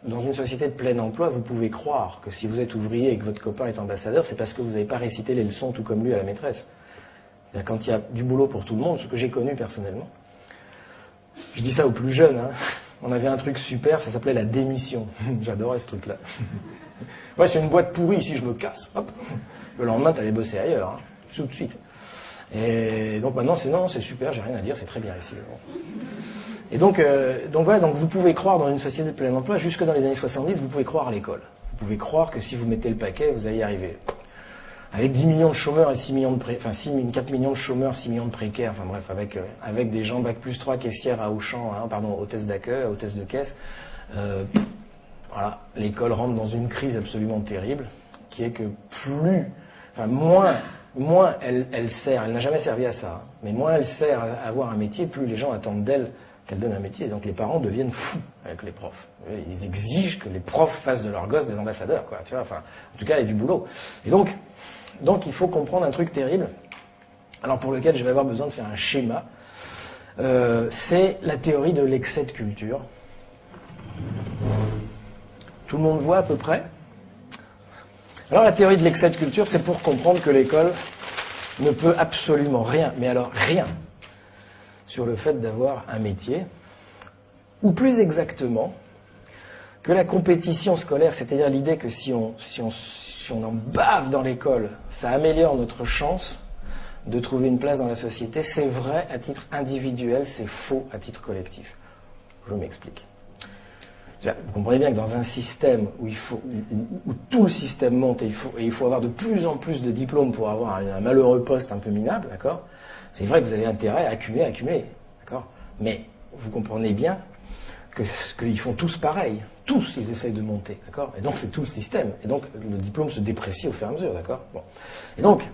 dans une société de plein emploi, vous pouvez croire que si vous êtes ouvrier et que votre copain est ambassadeur, c'est parce que vous n'avez pas récité les leçons tout comme lui à la maîtresse. C'est-à-dire quand il y a du boulot pour tout le monde, ce que j'ai connu personnellement. Je dis ça aux plus jeunes, hein. On avait un truc super, ça s'appelait la démission. J'adorais ce truc-là. Ouais, c'est une boîte pourrie, ici je me casse. Hop. Le lendemain, t'allais bosser ailleurs, hein. Tout de suite. Et donc maintenant, c'est non, c'est super, j'ai rien à dire, c'est très bien ici. Et donc voilà, donc vous pouvez croire dans une société de plein emploi, jusque dans les années 70, vous pouvez croire à l'école. Vous pouvez croire que si vous mettez le paquet, vous allez y arriver. Avec 10 millions de chômeurs et 4 millions de chômeurs, 6 millions de précaires, enfin bref, avec des gens bac plus 3 caissières à Auchan, hôtesse d'accueil, hôtesse de caisse, voilà, l'école rentre dans une crise absolument terrible, qui est que moins elle sert, elle n'a jamais servi à ça, hein, mais moins elle sert à avoir un métier, plus les gens attendent d'elle qu'elle donne un métier. Et donc les parents deviennent fous avec les profs. Ils exigent que les profs fassent de leurs gosses des ambassadeurs, quoi. Tu vois, enfin, en tout cas, il y a du boulot. Et donc il faut comprendre un truc terrible, alors pour lequel je vais avoir besoin de faire un schéma. C'est la théorie de l'excès de culture. Tout le monde voit à peu près? Alors la théorie de l'excès de culture, c'est pour comprendre que l'école ne peut absolument rien, mais alors rien, sur le fait d'avoir un métier, ou plus exactement, que la compétition scolaire, c'est-à-dire l'idée que si on en bave dans l'école, ça améliore notre chance de trouver une place dans la société, c'est vrai à titre individuel, c'est faux à titre collectif. Je m'explique. Vous comprenez bien que dans un système où tout le système monte et il faut avoir de plus en plus de diplômes pour avoir un malheureux poste un peu minable, d'accord? C'est vrai que vous avez intérêt à accumuler, d'accord? Mais vous comprenez bien qu'ils font tous pareil. Tous, ils essayent de monter, d'accord? Et donc, c'est tout le système. Et donc, le diplôme se déprécie au fur et à mesure, d'accord? Bon. Et donc,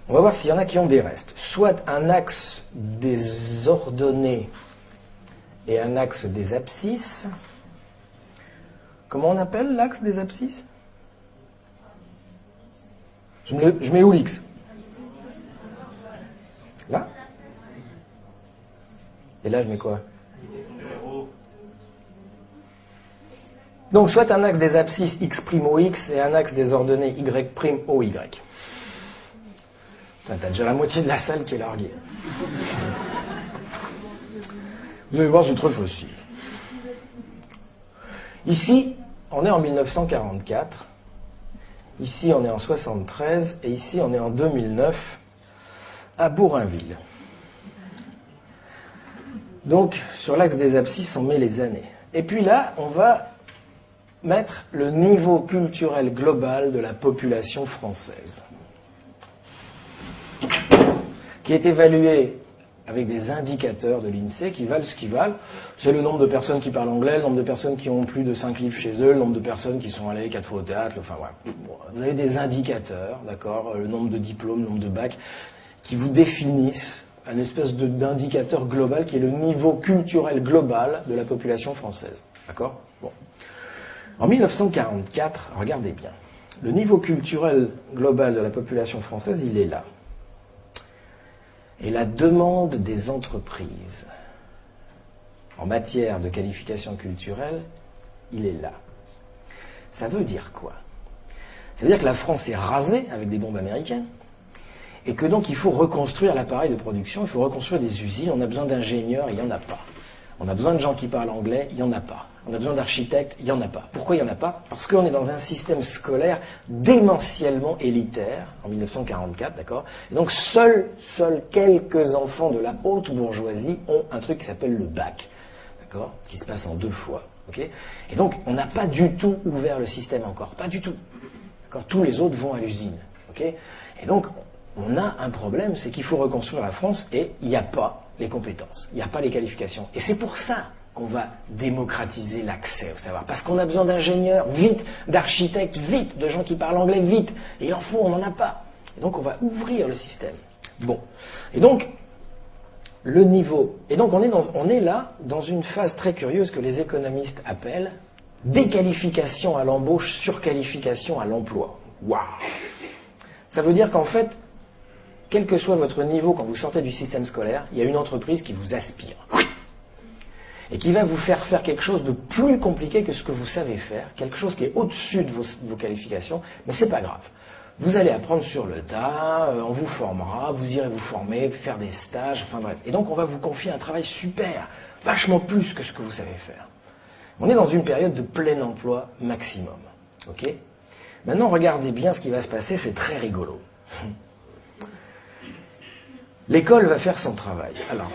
on va voir s'il y en a qui ont des restes. Soit un axe des ordonnées et un axe des abscisses. Comment on appelle l'axe des abscisses? Je mets où l'X? Là? Et là, je mets quoi? Donc, soit un axe des abscisses X'(OX) et un axe des ordonnées Y'(OY). T'as déjà la moitié de la salle qui est larguée. Vous allez voir, c'est très facile. Ici, on est en 1944. Ici, on est en 73. Et ici, on est en 2009, à Bourainville. Donc, sur l'axe des abscisses, on met les années. Et puis là, on va mettre le niveau culturel global de la population française, qui est évalué avec des indicateurs de l'INSEE qui valent ce qu'ils valent. C'est le nombre de personnes qui parlent anglais, le nombre de personnes qui ont plus de 5 livres chez eux, le nombre de personnes qui sont allées 4 fois au théâtre, enfin voilà. Bon, vous avez des indicateurs, d'accord, le nombre de diplômes, le nombre de bacs, qui vous définissent un espèce d'indicateur global qui est le niveau culturel global de la population française, d'accord? Bon. En 1944, regardez bien, le niveau culturel global de la population française, il est là. Et la demande des entreprises en matière de qualification culturelle, il est là. Ça veut dire quoi? Ça veut dire que la France est rasée avec des bombes américaines et que donc il faut reconstruire l'appareil de production, il faut reconstruire des usines, on a besoin d'ingénieurs, il n'y en a pas. On a besoin de gens qui parlent anglais, il n'y en a pas. On a besoin d'architectes, il n'y en a pas. Pourquoi il n'y en a pas? Parce qu'on est dans un système scolaire démentiellement élitaire, en 1944, d'accord? Et donc seuls quelques enfants de la haute bourgeoisie ont un truc qui s'appelle le bac, d'accord? Qui se passe en 2 fois, ok? Et donc on n'a pas du tout ouvert le système encore, pas du tout. D'accord? Tous les autres vont à l'usine, ok? Et donc on a un problème, c'est qu'il faut reconstruire la France et il n'y a pas les compétences, il n'y a pas les qualifications. Et c'est pour ça qu'on va démocratiser l'accès au savoir. Parce qu'on a besoin d'ingénieurs, vite, d'architectes, vite, de gens qui parlent anglais, vite. Et il en faut, on n'en a pas. Et donc on va ouvrir le système. Bon. Et donc, le niveau... Et donc on est là dans une phase très curieuse que les économistes appellent déqualification à l'embauche, surqualification à l'emploi. Waouh! Ça veut dire qu'en fait, quel que soit votre niveau quand vous sortez du système scolaire, il y a une entreprise qui vous aspire. et qui va vous faire faire quelque chose de plus compliqué que ce que vous savez faire, quelque chose qui est au-dessus de vos qualifications, mais c'est pas grave. Vous allez apprendre sur le tas, on vous formera, vous irez vous former, faire des stages, enfin bref. Et donc on va vous confier un travail super, vachement plus que ce que vous savez faire. On est dans une période de plein emploi maximum. Ok ? Maintenant, regardez bien ce qui va se passer, c'est très rigolo. L'école va faire son travail. Alors,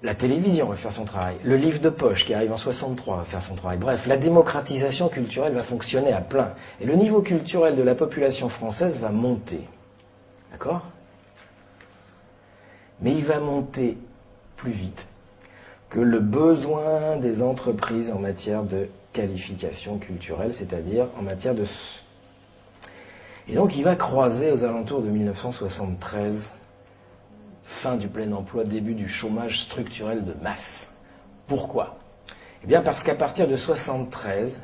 la télévision va faire son travail. Le livre de poche qui arrive en 63 va faire son travail. Bref, la démocratisation culturelle va fonctionner à plein. Et le niveau culturel de la population française va monter. D'accord ? Mais il va monter plus vite que le besoin des entreprises en matière de qualification culturelle, c'est-à-dire en matière de... Et donc il va croiser aux alentours de 1973, fin du plein emploi, début du chômage structurel de masse. Pourquoi ? Eh bien parce qu'à partir de 1973,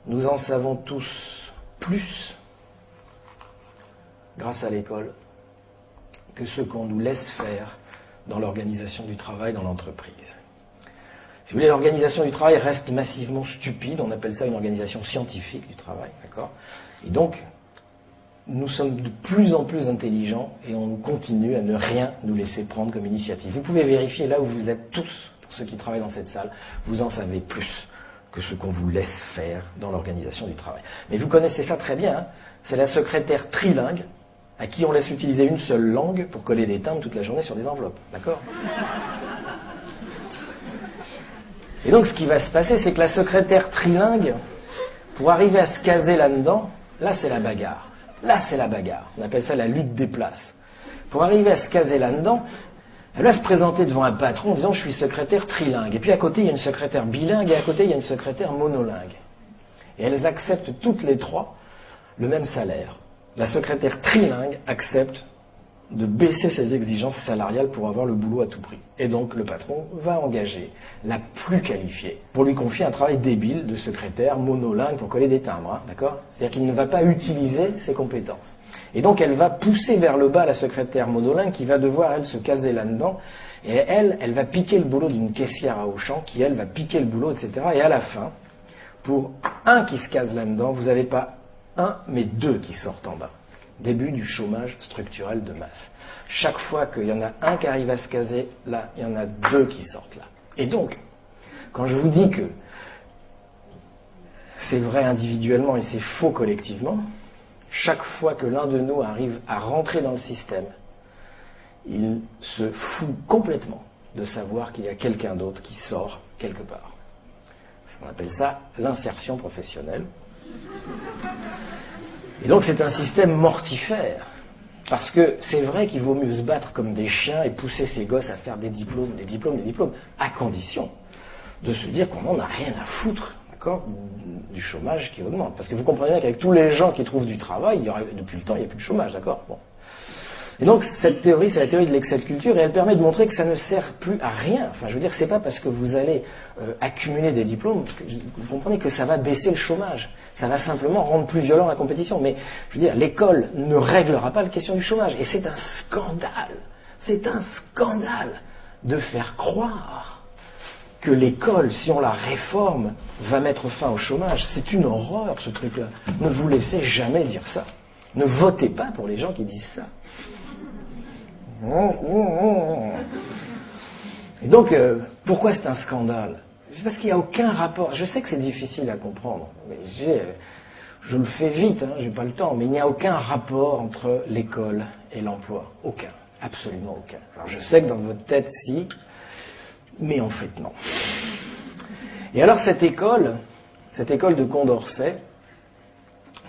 nous en savons tous plus, grâce à l'école, que ce qu'on nous laisse faire dans l'organisation du travail dans l'entreprise. Si vous voulez, l'organisation du travail reste massivement stupide, on appelle ça une organisation scientifique du travail, d'accord ? Et donc, nous sommes de plus en plus intelligents et on continue à ne rien nous laisser prendre comme initiative. Vous pouvez vérifier là où vous êtes tous, pour ceux qui travaillent dans cette salle, vous en savez plus que ce qu'on vous laisse faire dans l'organisation du travail. Mais vous connaissez ça très bien, hein ? C'est la secrétaire trilingue à qui on laisse utiliser une seule langue pour coller des timbres toute la journée sur des enveloppes, d'accord ? Et donc ce qui va se passer, c'est que la secrétaire trilingue, pour arriver à se caser là-dedans, là c'est la bagarre. Là c'est la bagarre. On appelle ça la lutte des places. Pour arriver à se caser là-dedans, elle va se présenter devant un patron en disant « je suis secrétaire trilingue ». Et puis à côté, il y a une secrétaire bilingue et à côté, il y a une secrétaire monolingue. Et elles acceptent toutes les trois le même salaire. La secrétaire trilingue accepte de baisser ses exigences salariales pour avoir le boulot à tout prix. Et donc le patron va engager la plus qualifiée pour lui confier un travail débile de secrétaire monolingue pour coller des timbres, hein, d'accord ? C'est-à-dire qu'il ne va pas utiliser ses compétences. Et donc elle va pousser vers le bas la secrétaire monolingue qui va devoir, elle, se caser là-dedans. Et elle va piquer le boulot d'une caissière à Auchan qui, elle, va piquer le boulot, etc. Et à la fin, pour un qui se case là-dedans, vous n'avez pas un, mais deux qui sortent en bas. Début du chômage structurel de masse. Chaque fois qu'il y en a un qui arrive à se caser, là, il y en a deux qui sortent là. Et donc, quand je vous dis que c'est vrai individuellement et c'est faux collectivement, chaque fois que l'un de nous arrive à rentrer dans le système, il se fout complètement de savoir qu'il y a quelqu'un d'autre qui sort quelque part. On appelle ça l'insertion professionnelle. Et donc c'est un système mortifère, parce que c'est vrai qu'il vaut mieux se battre comme des chiens et pousser ses gosses à faire des diplômes, à condition de se dire qu'on n'en a rien à foutre, d'accord, du chômage qui augmente. Parce que vous comprenez bien qu'avec tous les gens qui trouvent du travail, depuis le temps, il n'y a plus de chômage, d'accord ? Bon. Et donc cette théorie, c'est la théorie de l'excès de culture, et elle permet de montrer que ça ne sert plus à rien. Enfin, je veux dire, c'est pas parce que vous allez accumuler des diplômes, vous comprenez que ça va baisser le chômage. Ça va simplement rendre plus violent la compétition. Mais, je veux dire, l'école ne réglera pas la question du chômage. Et c'est un scandale de faire croire que l'école, si on la réforme, va mettre fin au chômage. C'est une horreur, ce truc-là. Ne vous laissez jamais dire ça. Ne votez pas pour les gens qui disent ça. Et donc, pourquoi c'est un scandale ? C'est parce qu'il n'y a aucun rapport. Je sais que c'est difficile à comprendre, mais je le fais vite, hein, j'ai pas le temps, mais il n'y a aucun rapport entre l'école et l'emploi. Aucun. Absolument aucun. Alors je sais que dans votre tête, si, mais en fait, non. Et alors cette école de Condorcet,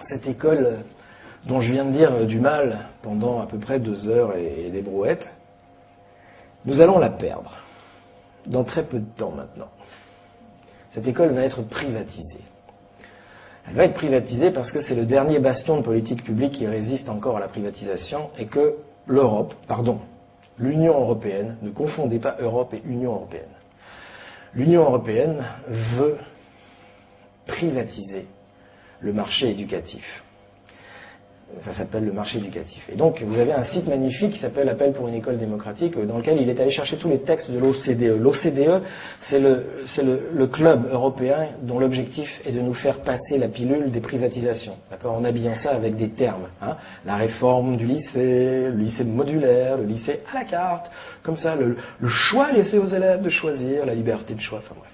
cette école dont je viens de dire du mal pendant à peu près 2 heures et des brouettes, nous allons la perdre dans très peu de temps maintenant. Cette école va être privatisée. Elle va être privatisée parce que c'est le dernier bastion de politique publique qui résiste encore à la privatisation et que l'Union européenne, ne confondez pas Europe et Union européenne. L'Union européenne veut privatiser le marché éducatif. Ça s'appelle le marché éducatif. Et donc, vous avez un site magnifique qui s'appelle Appel pour une école démocratique, dans lequel il est allé chercher tous les textes de l'OCDE. L'OCDE, c'est le club européen dont l'objectif est de nous faire passer la pilule des privatisations, d'accord, en habillant ça avec des termes. Hein. La réforme du lycée, le lycée modulaire, le lycée à la carte, comme ça, le choix laissé aux élèves de choisir, la liberté de choix, enfin bref.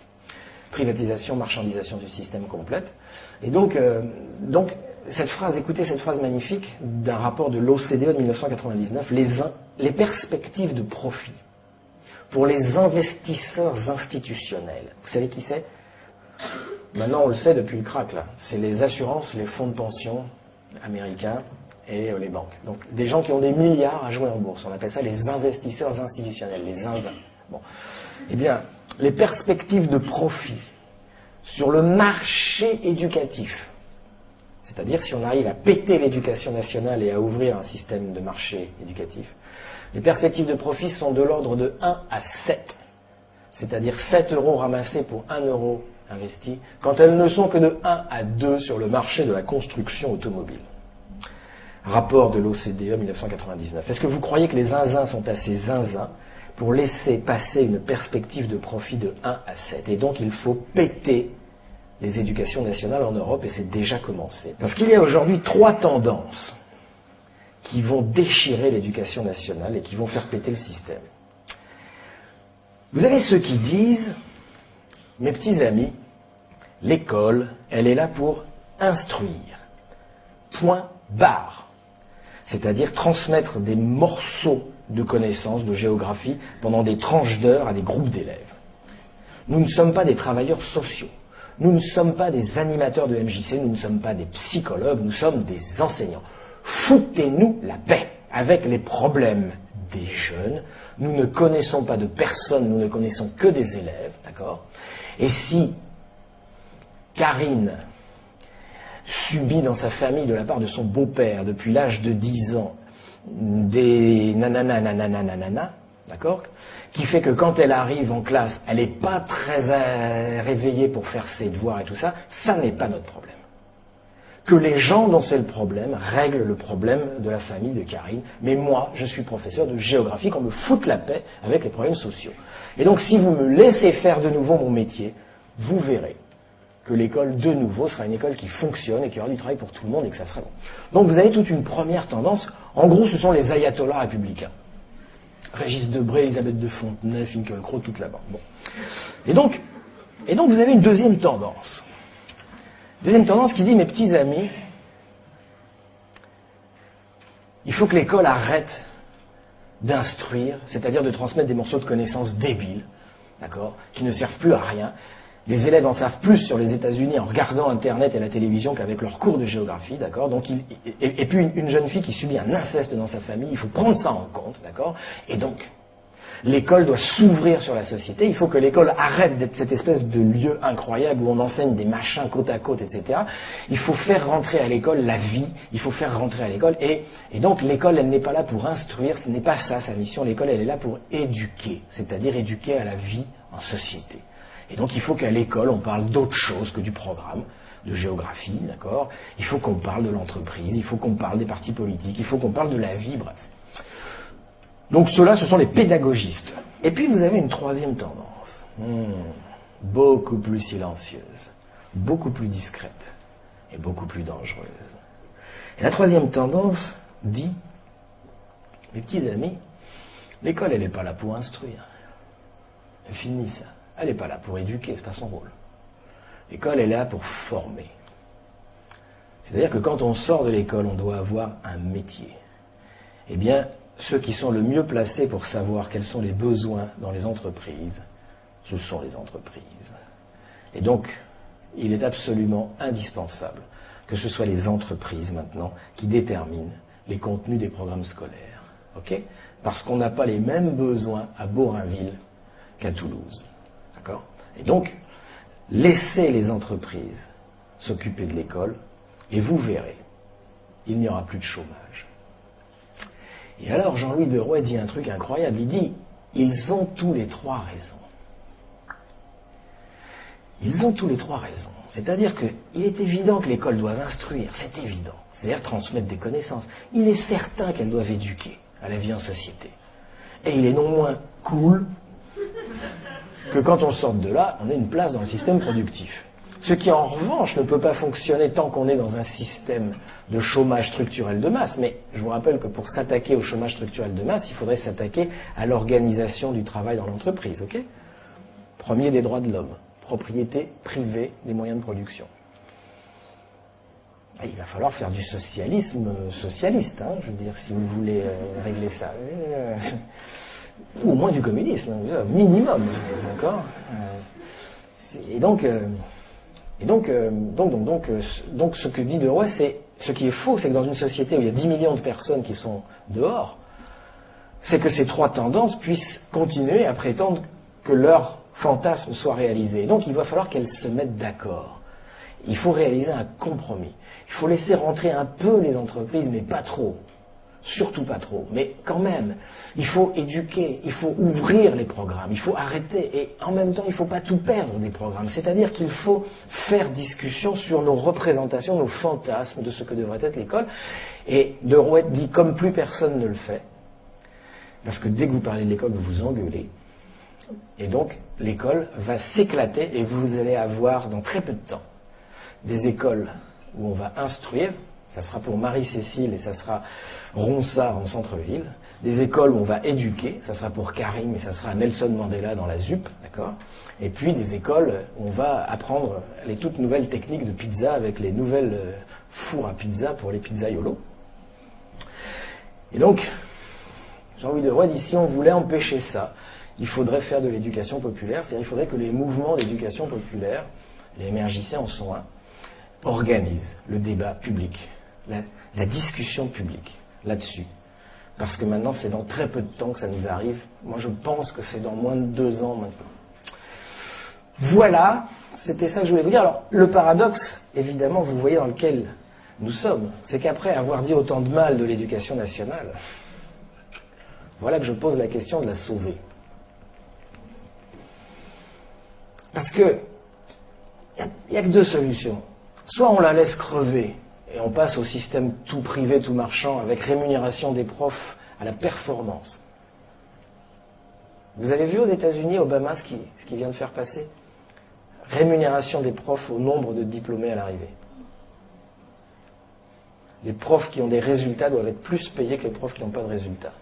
Privatisation, marchandisation du système complète. Et donc cette phrase, écoutez cette phrase magnifique d'un rapport de l'OCDE de 1999, les perspectives de profit pour les investisseurs institutionnels. Vous savez qui c'est? Maintenant, on le sait depuis le crack, là. C'est les assurances, les fonds de pension américains et les banques. Donc, des gens qui ont des milliards à jouer en bourse. On appelle ça les investisseurs institutionnels, les zinzins. Bon. Eh bien, les perspectives de profit sur le marché éducatif, c'est-à-dire si on arrive à péter l'éducation nationale et à ouvrir un système de marché éducatif, les perspectives de profit sont de l'ordre de 1 à 7, c'est-à-dire 7 euros ramassés pour 1 euro investi, quand elles ne sont que de 1 à 2 sur le marché de la construction automobile. Rapport de l'OCDE 1999. Est-ce que vous croyez que les zinzins sont assez zinzins pour laisser passer une perspective de profit de 1 à 7? Et donc il faut péter les éducations nationales en Europe, et c'est déjà commencé. Parce qu'il y a aujourd'hui 3 tendances qui vont déchirer l'éducation nationale et qui vont faire péter le système. Vous avez ceux qui disent, mes petits amis, l'école, elle est là pour instruire. Point barre. C'est-à-dire transmettre des morceaux de connaissances, de géographie, pendant des tranches d'heures à des groupes d'élèves. Nous ne sommes pas des travailleurs sociaux. Nous ne sommes pas des animateurs de MJC, nous ne sommes pas des psychologues, nous sommes des enseignants. Foutez-nous la paix avec les problèmes des jeunes. Nous ne connaissons pas de personne, nous ne connaissons que des élèves, d'accord? Et si Karine subit dans sa famille de la part de son beau-père depuis l'âge de 10 ans des nanana, d'accord, qui fait que quand elle arrive en classe, elle n'est pas très réveillée pour faire ses devoirs et tout ça, ça n'est pas notre problème. Que les gens dont c'est le problème règlent le problème de la famille de Karine. Mais moi, je suis professeur de géographie, qu'on me foute la paix avec les problèmes sociaux. Et donc, si vous me laissez faire de nouveau mon métier, vous verrez que l'école, de nouveau, sera une école qui fonctionne et qui aura du travail pour tout le monde et que ça sera bon. Donc, vous avez toute une première tendance. En gros, ce sont les ayatollahs républicains. Régis Debray, Elisabeth de Fontenay, Finkielkraut, toute la bande. Bon. Et donc, vous avez une deuxième tendance. Deuxième tendance qui dit, mes petits amis, il faut que l'école arrête d'instruire, c'est-à-dire de transmettre des morceaux de connaissances débiles, d'accord, qui ne servent plus à rien. Les élèves en savent plus sur les États-Unis en regardant Internet et la télévision qu'avec leurs cours de géographie, d'accord. Donc, et puis une jeune fille qui subit un inceste dans sa famille, il faut prendre ça en compte, d'accord. Et donc, l'école doit s'ouvrir sur la société. Il faut que l'école arrête d'être cette espèce de lieu incroyable où on enseigne des machins côte à côte, etc. Il faut faire rentrer à l'école la vie. Il faut faire rentrer à l'école. Et donc, l'école, elle n'est pas là pour instruire. Ce n'est pas ça, sa mission. L'école, elle est là pour éduquer. C'est-à-dire éduquer à la vie en société. Et donc, il faut qu'à l'école, on parle d'autre chose que du programme de géographie, d'accord. Il faut qu'on parle de l'entreprise. Il faut qu'on parle des partis politiques. Il faut qu'on parle de la vie, bref. Donc ceux-là, ce sont les pédagogistes. Et puis vous avez une troisième tendance, beaucoup plus silencieuse, beaucoup plus discrète et beaucoup plus dangereuse. Et la troisième tendance dit, mes petits amis, l'école, elle n'est pas là pour instruire. C'est fini ça. Elle n'est pas là pour éduquer, c'est pas son rôle. L'école, elle est là pour former. C'est-à-dire que quand on sort de l'école, on doit avoir un métier. Eh bien, ceux qui sont le mieux placés pour savoir quels sont les besoins dans les entreprises, ce sont les entreprises. Et donc, il est absolument indispensable que ce soit les entreprises maintenant qui déterminent les contenus des programmes scolaires. Okay ? Parce qu'on n'a pas les mêmes besoins à Borinville qu'à Toulouse. D'accord ? Et donc, laissez les entreprises s'occuper de l'école et vous verrez, il n'y aura plus de chômage. Et alors Jean-Louis Deroy dit un truc incroyable, il dit, ils ont tous les trois raison. Ils ont tous les trois raison. C'est-à-dire qu'il est évident que l'école doit instruire, c'est évident. C'est-à-dire transmettre des connaissances. Il est certain qu'elles doivent éduquer à la vie en société. Et il est non moins cool que quand on sort de là, on ait une place dans le système productif. Ce qui, en revanche, ne peut pas fonctionner tant qu'on est dans un système de chômage structurel de masse. Mais je vous rappelle que pour s'attaquer au chômage structurel de masse, il faudrait s'attaquer à l'organisation du travail dans l'entreprise, ok ? Premier des droits de l'homme, propriété privée des moyens de production. Il va falloir faire du socialisme socialiste, hein, je veux dire, si vous voulez régler ça. Ou au moins du communisme, minimum, d'accord ? Et donc, ce que dit Deroy, c'est ce qui est faux, c'est que dans une société où il y a 10 millions de personnes qui sont dehors, c'est que ces trois tendances puissent continuer à prétendre que leur fantasme soit réalisé. Et donc il va falloir qu'elles se mettent d'accord. Il faut réaliser un compromis. Il faut laisser rentrer un peu les entreprises, mais pas trop. Surtout pas trop. Mais quand même, il faut éduquer, il faut ouvrir les programmes, il faut arrêter. Et en même temps, il ne faut pas tout perdre des programmes. C'est-à-dire qu'il faut faire discussion sur nos représentations, nos fantasmes de ce que devrait être l'école. Et Deroy dit comme plus personne ne le fait, parce que dès que vous parlez de l'école, vous vous engueulez. Et donc, l'école va s'éclater et vous allez avoir, dans très peu de temps, des écoles où on va instruire, ça sera pour Marie-Cécile et ça sera Ronsard en centre-ville, des écoles où on va éduquer, ça sera pour Karim et ça sera Nelson Mandela dans la ZUP, d'accord ? Et puis des écoles où on va apprendre les toutes nouvelles techniques de pizza avec les nouvelles fours à pizza pour les pizzaiolos. Et donc, Jean-Louis Deroy dit, si on voulait empêcher ça, il faudrait faire de l'éducation populaire, c'est-à-dire il faudrait que les mouvements d'éducation populaire, les émergiciens en sont un, organisent le débat public, la discussion publique là-dessus. Parce que maintenant, c'est dans très peu de temps que ça nous arrive. Moi, je pense que c'est dans moins de 2 ans maintenant. Voilà, c'était ça que je voulais vous dire. Alors, le paradoxe, évidemment, vous voyez dans lequel nous sommes, c'est qu'après avoir dit autant de mal de l'éducation nationale, voilà que je pose la question de la sauver. Parce que il n'y a que 2 solutions. Soit on la laisse crever et on passe au système tout privé, tout marchand, avec rémunération des profs à la performance. Vous avez vu aux États-Unis, Obama, ce qu'il vient de faire passer ? Rémunération des profs au nombre de diplômés à l'arrivée. Les profs qui ont des résultats doivent être plus payés que les profs qui n'ont pas de résultats.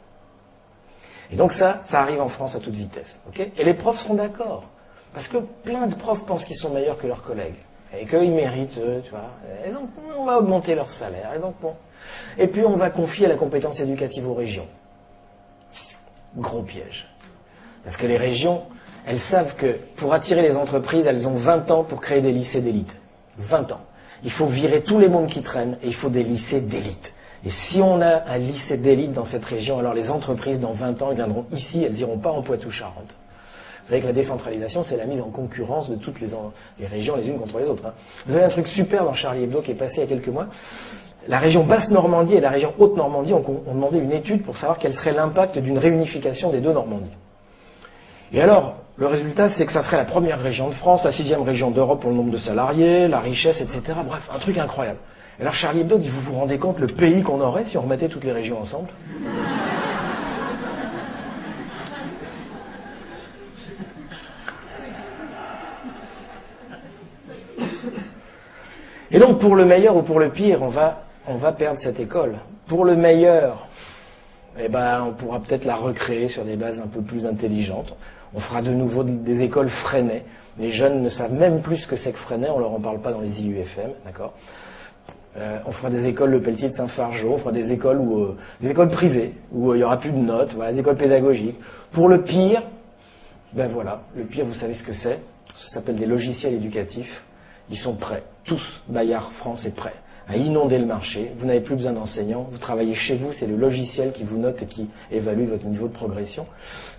Et donc ça arrive en France à toute vitesse. Okay ? Et les profs seront d'accord. Parce que plein de profs pensent qu'ils sont meilleurs que leurs collègues. Et qu'ils méritent, tu vois. Et donc, on va augmenter leur salaire. Et donc, bon. Et puis, on va confier la compétence éducative aux régions. Gros piège. Parce que les régions, elles savent que pour attirer les entreprises, elles ont 20 ans pour créer des lycées d'élite. 20 ans. Il faut virer tous les mômes qui traînent et il faut des lycées d'élite. Et si on a un lycée d'élite dans cette région, alors les entreprises, dans 20 ans, elles viendront ici, elles n'iront pas en Poitou-Charentes. Vous savez que la décentralisation, c'est la mise en concurrence de toutes les régions les unes contre les autres. Hein. Vous avez un truc super dans Charlie Hebdo qui est passé il y a quelques mois. La région Basse-Normandie et la région Haute-Normandie ont demandé une étude pour savoir quel serait l'impact d'une réunification des 2 Normandies. Et alors, le résultat, c'est que ça serait la première région de France, la 6e région d'Europe pour le nombre de salariés, la richesse, etc. Bref, un truc incroyable. Et alors Charlie Hebdo dit, vous vous rendez compte le pays qu'on aurait si on remettait toutes les régions ensemble ? Et donc, pour le meilleur ou pour le pire, on va perdre cette école. Pour le meilleur, eh ben, on pourra peut-être la recréer sur des bases un peu plus intelligentes. On fera de nouveau des écoles Freinet. Les jeunes ne savent même plus ce que c'est que Freinet, on leur en parle pas dans les IUFM, d'accord ? On fera des écoles Le Pelletier de Saint-Fargeau, on fera des écoles privées, où il n'y aura plus de notes, voilà, des écoles pédagogiques. Pour le pire, ben voilà, le pire, vous savez ce que c'est ? Ça s'appelle des logiciels éducatifs. Ils sont prêts. Tous, Bayard France est prêt à inonder le marché. Vous n'avez plus besoin d'enseignants. Vous travaillez chez vous. C'est le logiciel qui vous note et qui évalue votre niveau de progression.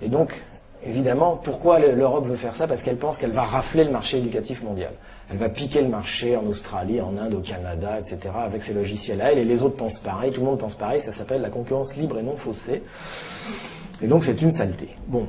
Et donc, évidemment, pourquoi l'Europe veut faire ça ? Parce qu'elle pense qu'elle va rafler le marché éducatif mondial. Elle va piquer le marché en Australie, en Inde, au Canada, etc. avec ces logiciels-là. Et les autres pensent pareil. Tout le monde pense pareil. Ça s'appelle la concurrence libre et non faussée. Et donc, c'est une saleté. Bon.